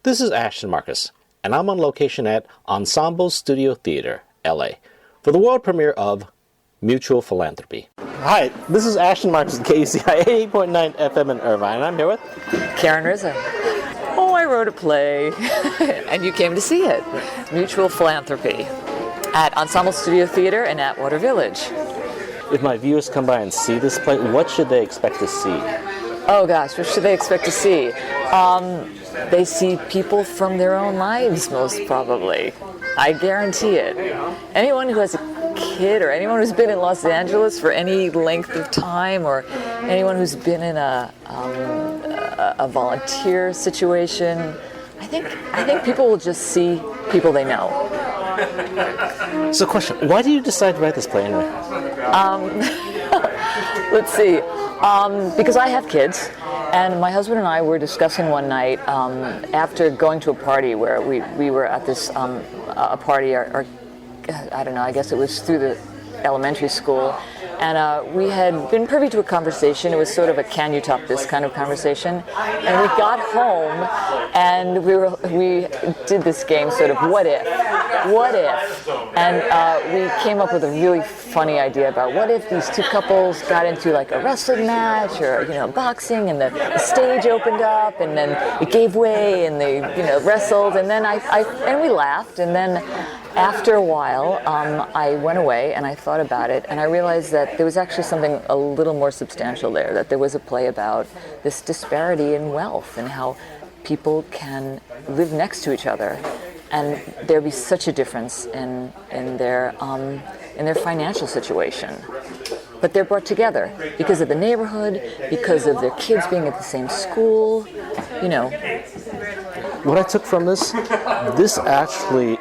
This is Ashton Marcus, and I'm on location at Ensemble Studio Theater, LA, for the world premiere of Mutual Philanthropy. Hi, this is Ashton Marcus at KUCI 88.9 FM in Irvine, and I'm here with Karen Rizzo. Oh, I wrote a play, and you came to see it. Mutual Philanthropy at Ensemble Studio Theater in Atwater Village. If my viewers come by and see this play, what should they expect to see? Oh gosh, what should they expect to see? They see people from their own lives, most probably. I guarantee it. Anyone who has a kid or anyone who's been in Los Angeles for any length of time, or anyone who's been in a volunteer situation, I think people will just see people they know. So question, why did you decide to write this play anyway? Let's see. Because I have kids, and my husband and I were discussing one night after going to a party where we were at this a party, or I don't know, I guess it was through the elementary school, and we had been privy to a conversation. It was sort of a can you top this kind of conversation, and we got home and we did this game, sort of what if, and we came up with a really funny idea about what if these two couples got into like a wrestling match or boxing, and the stage opened up and then it gave way and they wrestled, and then and we laughed, and then after a while I went away and I thought about it, and I realized that there was actually something a little more substantial there, that there was a play about this disparity in wealth and how people can live next to each other and there be such a difference in their financial situation. But they're brought together because of the neighborhood, because of their kids being at the same school, What I took from this actually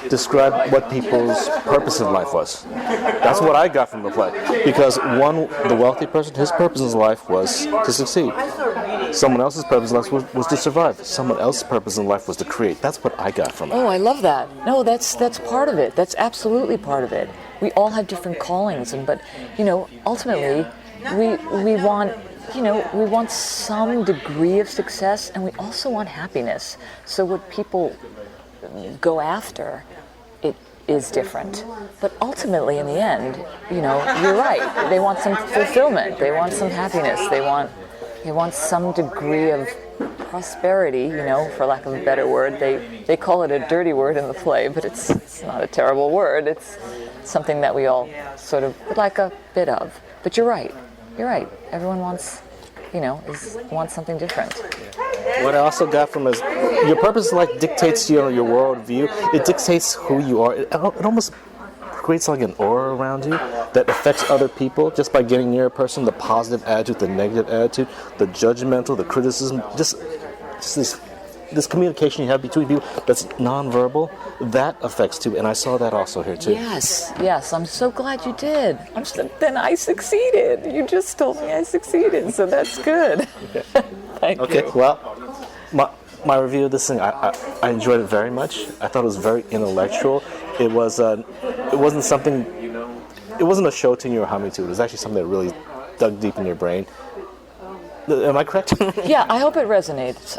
described what people's purpose in life was. That's what I got from the play. Because the wealthy person, his purpose in life was to succeed. Someone else's purpose in life was to survive. Someone else's purpose in life was to create. That's what I got from it. Oh, I love that. No, that's part of it. That's absolutely part of it. We all have different callings, but ultimately, we want. We want some degree of success, and we also want happiness. So what people go after, it is different. But ultimately, in the end, you're right. They want some fulfillment. They want some happiness. They want some degree of prosperity, for lack of a better word. They call it a dirty word in the play, but it's not a terrible word. It's something that we all sort of would like a bit of. But you're right. You're right. Everyone wants, wants something different. What I also got from is your purpose in life dictates your worldview. It dictates who you are. It almost creates like an aura around you that affects other people just by getting near a person. The positive attitude, the negative attitude, the judgmental, the criticism, just this communication you have between people that's nonverbal, that affects too, and I saw that also here too. Yes, I'm so glad you did. Then I succeeded. You just told me I succeeded, so that's good. Thank you. Okay, well, my review of this thing, I enjoyed it very much. I thought it was very intellectual. It wasn't a show tune you were humming to. It was actually something that really dug deep in your brain. Am I correct? Yeah, I hope it resonates,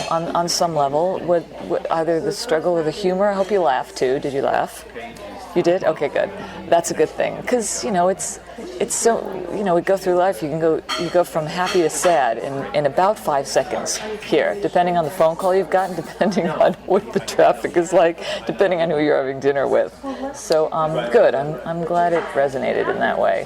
on some level with either the struggle or the humor. I hope you laughed too. Did you laugh? You did? Okay, good. That's a good thing, because it's so, we go through life. You go from happy to sad in about 5 seconds here, depending on the phone call you've gotten, depending on what the traffic is like, depending on who you're having dinner with. So good. I'm glad it resonated in that way.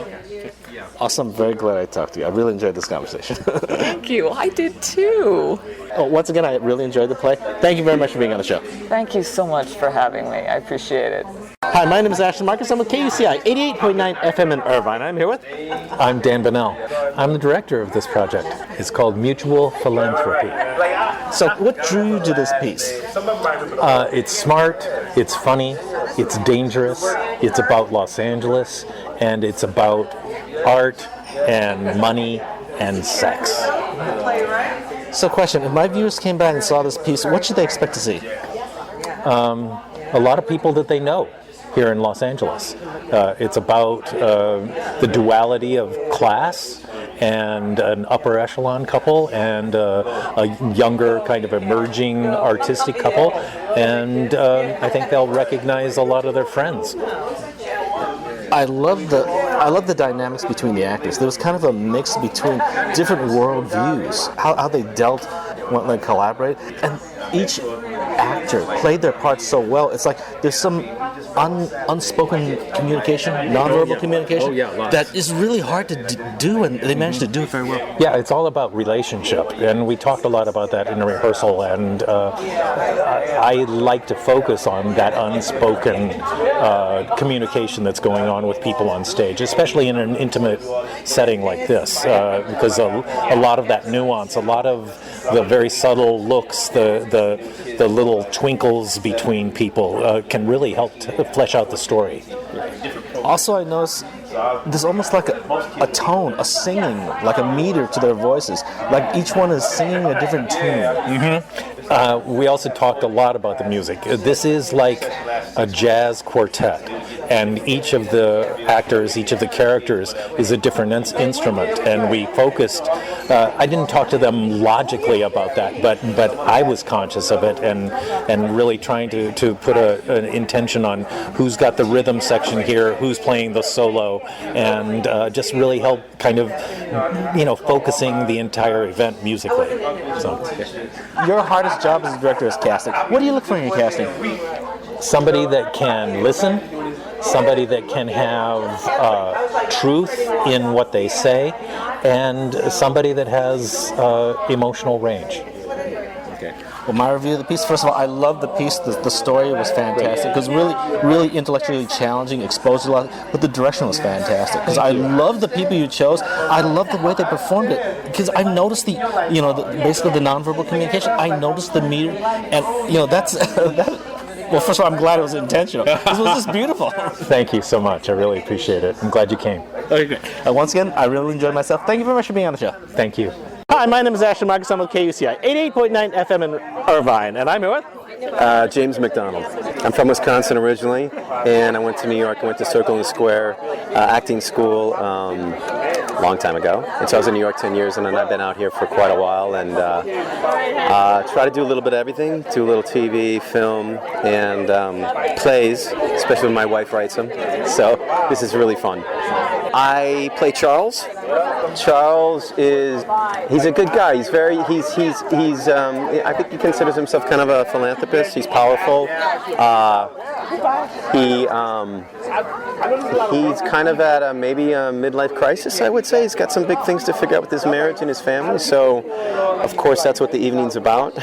Awesome. Very glad I talked to you. I really enjoyed this conversation. Thank you. I did too. Oh, once again, I really enjoyed the play. Thank you very much for being on the show. Thank you so much for having me. I appreciate it. Hi, my name is Asha Marcus. I'm with KUCI 88.9 FM in Irvine. I'm here with... I'm Dan Bonnell. I'm the director of this project. It's called Mutual Philanthropy. So what drew you to this piece? It's smart, it's funny, it's dangerous, it's about Los Angeles, and it's about art and money and sex. So question, if my viewers came by and saw this piece, what should they expect to see? A lot of people that they know here in Los Angeles. It's about the duality of class and an upper echelon couple, and a younger kind of emerging artistic couple, and I think they'll recognize a lot of their friends. I love the dynamics between the actors. There was kind of a mix between different world views, how they dealt when they collaborate, and each actor played their part so well. It's like there's some unspoken communication, nonverbal communication that is really hard to do, and they managed to do it very well. Yeah, it's all about relationship, and we talked a lot about that in the rehearsal, and I like to focus on that unspoken communication that's going on with people on stage, especially in an intimate setting like this, because a lot of that nuance, a lot of the very subtle looks, the little twinkles between people can really help to flesh out the story. Also, I noticed there's almost like a tone, a singing, like a meter to their voices. Like each one is singing a different tune. We also talked a lot about the music. This is like a jazz quartet, and each of the actors, each of the characters is a different instrument, and we focused. I didn't talk to them logically about that, but I was conscious of it, and really trying to put an intention on who's got the rhythm section here, who's playing the solo, and just really help kind of, focusing the entire event musically. So, your hardest job as a director is casting. What do you look for in your casting? Somebody that can listen, somebody that can have truth in what they say, and somebody that has emotional range. Okay. Well, my review of the piece, first of all, I love the piece. The story was fantastic. It was really intellectually challenging, exposed a lot, but the direction was fantastic. Because I love the people you chose. I love the way they performed it. Because I noticed basically the nonverbal communication. I noticed the meter, and that's Well, first of all, I'm glad it was intentional. This was just beautiful. Thank you so much. I really appreciate it. I'm glad you came. Okay, great. Once again, I really enjoyed myself. Thank you very much for being on the show. Thank you. Hi, my name is Asha Marzano with KUCI, 88.9 FM in Irvine, and I'm here with James McDonald. I'm from Wisconsin originally, and I went to New York. I went to Circle and Square acting school a long time ago. And so I was in New York 10 years, and then I've been out here for quite a while, and try to do a little bit of everything, do a little TV, film, and plays, especially when my wife writes them. So this is really fun. I play Charles. Charles he's a good guy. He's I think he considers himself kind of a philanthropist. He's powerful. He's kind of at maybe a midlife crisis, I would say. He's got some big things to figure out with his marriage and his family. So, of course, that's what the evening's about.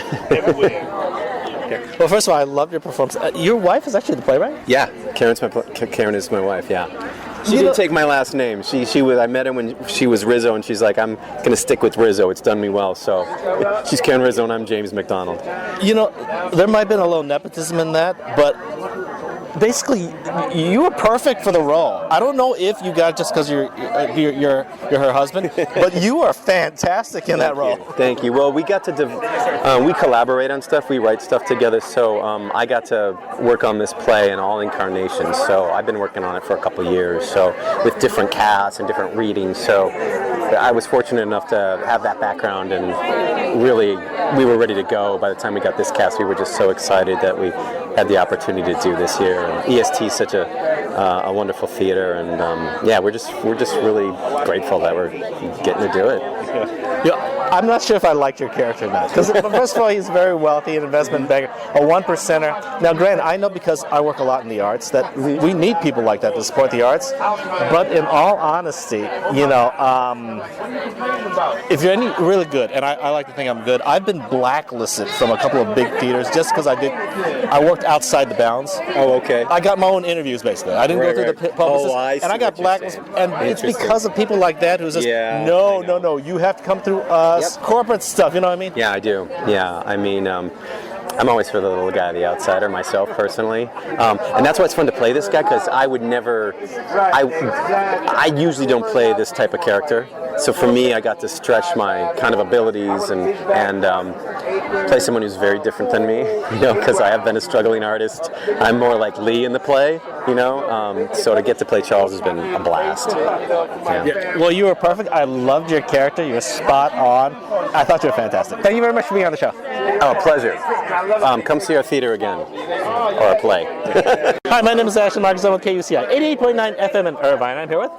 Well, first of all, I loved your performance. Your wife is actually the playwright? Yeah, Karen is my wife. Yeah. She didn't take my last name. She was. I met her when she was Rizzo, and she's like, "I'm going to stick with Rizzo. It's done me well." So she's Karen Rizzo, and I'm James McDonald. There might have been a little nepotism in that, but basically, you were perfect for the role. I don't know if you got it just because you're her husband, but you are fantastic in that role. Thank you. Well, we got to we collaborate on stuff. We write stuff together. So I got to work on this play in all incarnations. So I've been working on it for a couple of years. So with different casts and different readings. So I was fortunate enough to have that background, and really we were ready to go. By the time we got this cast, we were just so excited that we had the opportunity to do this here. And EST is such a wonderful theater, and we're just really grateful that we're getting to do it. I'm not sure if I liked your character or not. Because first of all, he's very wealthy, an investment banker, a one percenter. Now, granted, I know because I work a lot in the arts that we need people like that to support the arts. But in all honesty, if you're any really good, and I like to think I'm good, I've been blacklisted from a couple of big theaters just because I worked outside the bounds. Oh, okay. I got my own interviews basically. I didn't go through the publicist, and I got blacklisted. And it's because of people like that who's just no, you have to come through corporate stuff. You know what I mean? Yeah, I do. Yeah, I mean, I'm always for the little guy, the outsider, myself personally, and that's why it's fun to play this guy, because I would never. I usually don't play this type of character. So for me, I got to stretch my kind of abilities and play someone who's very different than me, because I have been a struggling artist. I'm more like Lee in the play, so to get to play Charles has been a blast. Yeah. Well, you were perfect. I loved your character. You were spot on. I thought you were fantastic. Thank you very much for being on the show. Oh, pleasure. Come see our theater again, or our play. Hi, my name is Asha Marzano with KUCI 88.9 FM in Irvine. I'm here with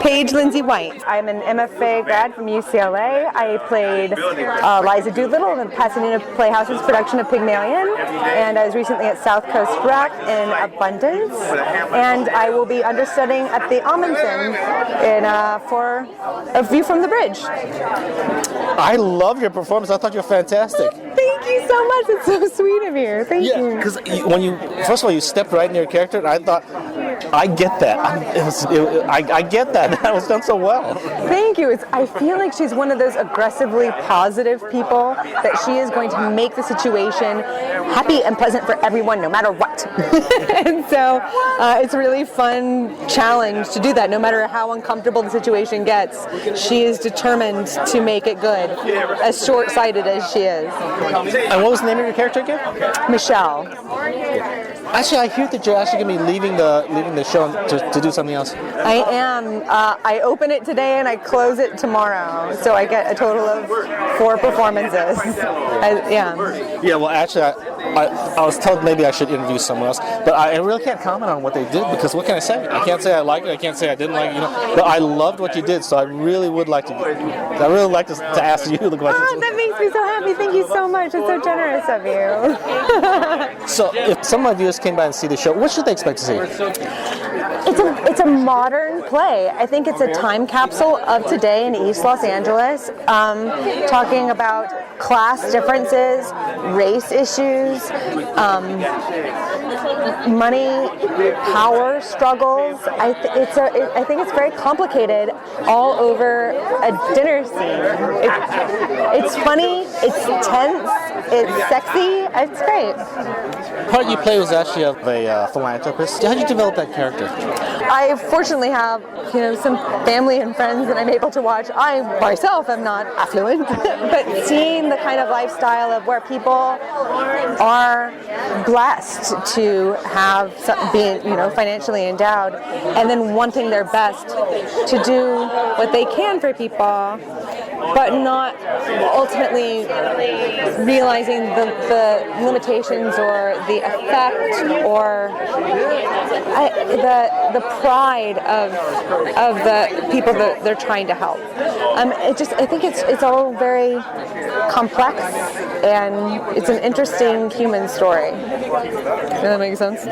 Paige Lindsay White. I'm an MFA grad from UCLA. I played Liza Doolittle in the Pasadena Playhouse's production of Pygmalion, and I was recently at South Coast Rec in Abundance, and I will be understudying at the Amundsen for A View from the Bridge. I love your performance. I thought you were fantastic. Thank you so much. It's so sweet of you. Thank you. Yeah, because first of all, you stepped right in your character, and I thought, I get that. I get that. That was done so well. Thank you. I feel like she's one of those aggressively positive people that she is going to make the situation happy and pleasant for everyone, no matter what. And so it's a really fun challenge to do that, no matter how uncomfortable the situation gets. She is determined to make it good, as short-sighted as she is. And what was the name of your character again? Michelle. Actually, I hear that you're actually going to be leaving the show to do something else. I am. I open it today and I close it tomorrow. So I get a total of 4 performances. Yeah. Yeah, well, actually, I was told maybe I should interview someone else, but I really can't comment on what they did, because what can I say? I can't say I liked it, I can't say I didn't like it, But I loved what you did, so I really would like to ask you the questions. Oh, that makes me so happy. Thank you so much. It's so generous of you. So, if some of my viewers came by and see the show, what should they expect to see? It's a modern play. I think it's a time capsule of today in East Los Angeles, talking about class differences, race issues, money, power struggles. I think it's very complicated all over a dinner scene. It's funny, it's tense, it's sexy, it's great. The part you play was actually of a philanthropist. How did you develop that character? I fortunately have, some family and friends that I'm able to watch. I myself am not affluent, but seeing the kind of lifestyle of where people are blessed to have being, financially endowed, and then wanting their best to do what they can for people, but not ultimately realizing the limitations or the effect or the pride of the people that they're trying to help. I think it's all very complex, and it's an interesting human story. Does that make sense?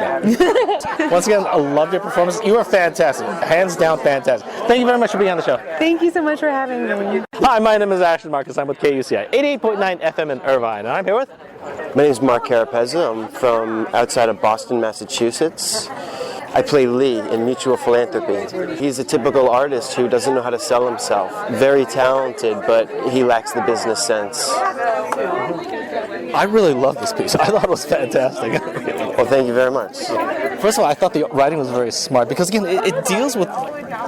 Once again, I love your performance. You were fantastic. Hands down fantastic. Thank you very much for being on the show. Thank you so much for having me. Hi, my name is Asha Marcus. I'm with KUCI 88.9 FM in Irvine, and I'm here with... My name is Mark Carapazza. I'm from outside of Boston, Massachusetts. I play Lee in Mutual Philanthropy. He's a typical artist who doesn't know how to sell himself. Very talented, but he lacks the business sense. I really love this piece. I thought it was fantastic. Well, thank you very much. First of all, I thought the writing was very smart, because again, it deals with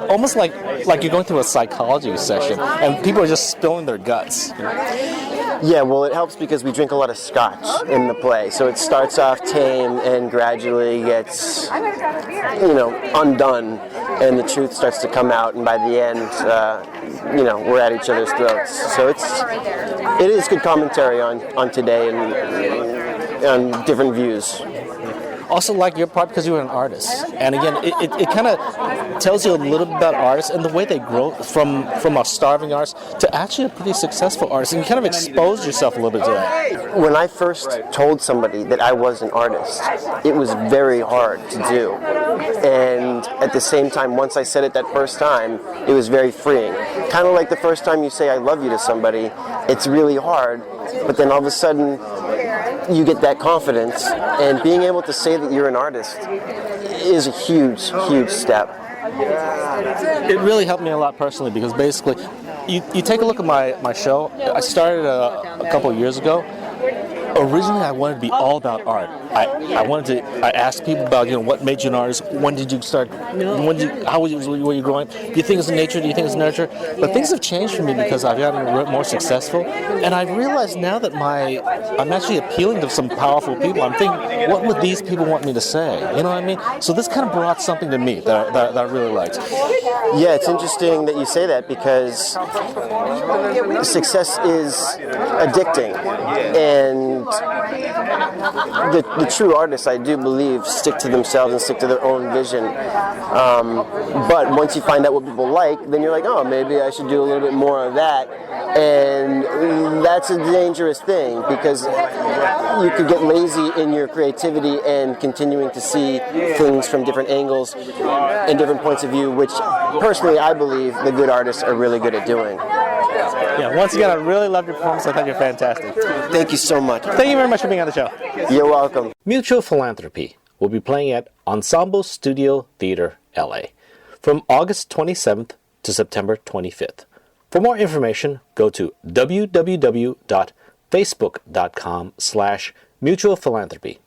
almost like you're going through a psychology session, and people are just spilling their guts. Yeah, well, it helps because we drink a lot of scotch in the play. So it starts off tame and gradually gets, undone, and the truth starts to come out, and by the end, we're at each other's throats. So it is good commentary on today and on different views. Also like your part because you were an artist. And again, it kind of tells you a little bit about artists and the way they grow from a starving artist to actually a pretty successful artist. And you kind of expose yourself a little bit to that. When I first told somebody that I was an artist, it was very hard to do. And at the same time, once I said it that first time, it was very freeing. Kind of like the first time you say I love you to somebody, it's really hard, but then all of a sudden, you get that confidence, and being able to say that you're an artist is a huge, huge step. It really helped me a lot personally, because basically, you take a look at my show. I started a couple of years ago. Originally, I wanted to be all about art. I asked people about, what made you an artist? When did you start? How were you growing? Do you think it's nature? Do you think it's nurture? But things have changed for me because I've gotten more successful, and I've realized now that I'm actually appealing to some powerful people. I'm thinking, what would these people want me to say? You know what I mean? So this kind of brought something to me that I really liked. Yeah, it's interesting that you say that because success is addicting, and the true artists, I do believe, stick to themselves and stick to their own vision. But once you find out what people like, then you're like, oh, maybe I should do a little bit more of that. And that's a dangerous thing because you could get lazy in your creativity and continuing to see things from different angles and different points of view, which personally I believe the good artists are really good at doing. Yeah, once again, I really loved your performance. I thought you're fantastic. Thank you so much. Thank you very much for being on the show. You're welcome. Mutual Philanthropy will be playing at Ensemble Studio Theater, LA, from August 27th to September 25th. For more information, go to www.facebook.com/mutualphilanthropy.